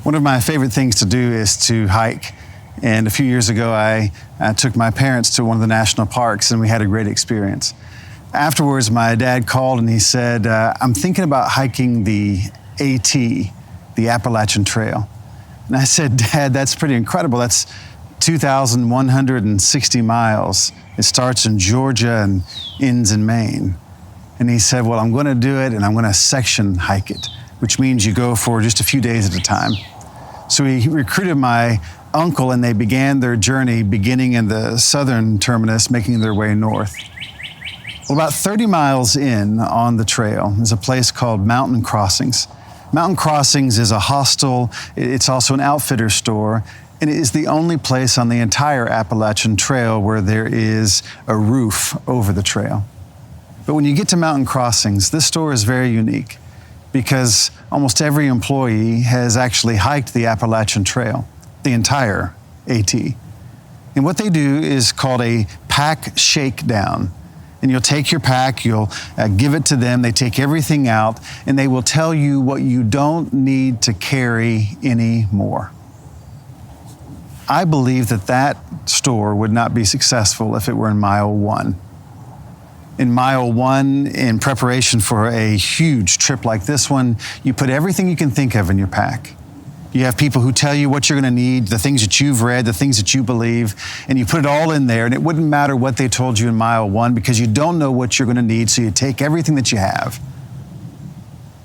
One of my favorite things to do is to hike. And a few years ago, I took my parents to one of the national parks and we had a great experience. Afterwards, my dad called and he said, I'm thinking about hiking the AT, the Appalachian Trail. And I said, Dad, that's pretty incredible. That's 2,160 miles. It starts in Georgia and ends in Maine. And he said, well, I'm going to do it and I'm going to section hike it, which means you go for just a few days at a time. So he recruited my uncle and they began their journey beginning in the southern terminus, making their way north. Well, about 30 miles in on the trail is a place called Mountain Crossings. Mountain Crossings is a hostel. It's also an outfitter store. And it is the only place on the entire Appalachian Trail where there is a roof over the trail. But when you get to Mountain Crossings, this store is very unique because almost every employee has actually hiked the Appalachian Trail, the entire AT. And what they do is called a pack shakedown. And you'll take your pack, you'll give it to them, they take everything out, and they will tell you what you don't need to carry anymore. I believe that that store would not be successful if it were in mile one. In mile one, in preparation for a huge trip like this one, you put everything you can think of in your pack. You have people who tell you what you're going to need, the things that you've read, the things that you believe, and you put it all in there, and it wouldn't matter what they told you in mile one because you don't know what you're going to need, so you take everything that you have.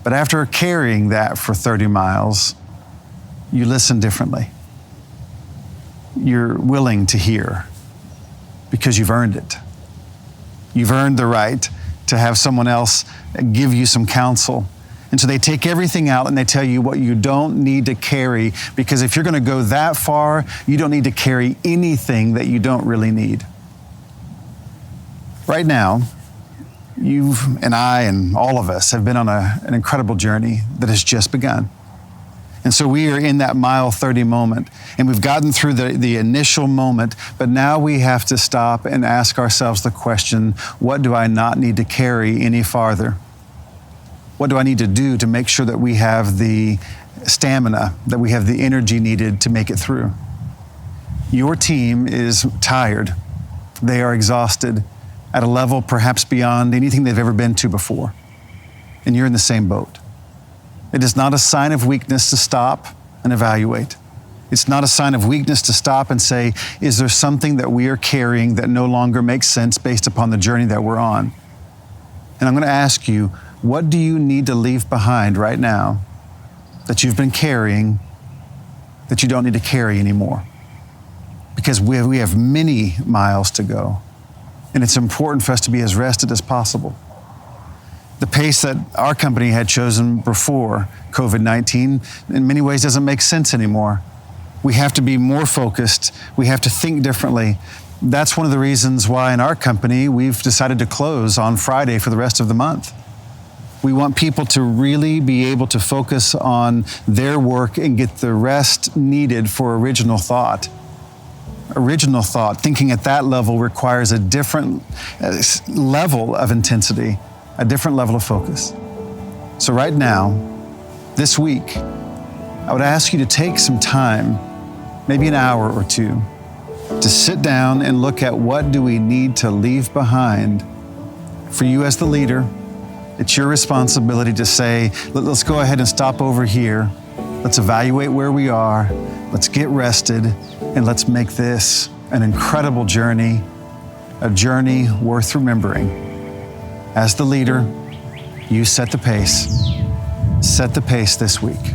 But after carrying that for 30 miles, you listen differently. You're willing to hear because you've earned it. You've earned the right to have someone else give you some counsel. And so they take everything out and they tell you what you don't need to carry, because if you're going to go that far, you don't need to carry anything that you don't really need. Right now, you and I and all of us have been on an incredible journey that has just begun. And so we are in that mile 30 moment, and we've gotten through the initial moment, but now we have to stop and ask ourselves the question, what do I not need to carry any farther? What do I need to do to make sure that we have the stamina, that we have the energy needed to make it through? Your team is tired. They are exhausted at a level perhaps beyond anything they've ever been to before. And you're in the same boat. It is not a sign of weakness to stop and evaluate. It's not a sign of weakness to stop and say, is there something that we are carrying that no longer makes sense based upon the journey that we're on? And I'm going to ask you, what do you need to leave behind right now that you've been carrying that you don't need to carry anymore? Because we have many miles to go, and it's important for us to be as rested as possible. The pace that our company had chosen before COVID-19 in many ways doesn't make sense anymore. We have to be more focused. We have to think differently. That's one of the reasons why in our company we've decided to close on Friday for the rest of the month. We want people to really be able to focus on their work and get the rest needed for original thought. Original thought, thinking at that level, requires a different level of intensity, a different level of focus. So right now, this week, I would ask you to take some time, maybe an hour or two, to sit down and look at what do we need to leave behind. For you as the leader, it's your responsibility to say, let's go ahead and stop over here. Let's evaluate where we are. Let's get rested, and let's make this an incredible journey, a journey worth remembering. As the leader, you set the pace. Set the pace this week.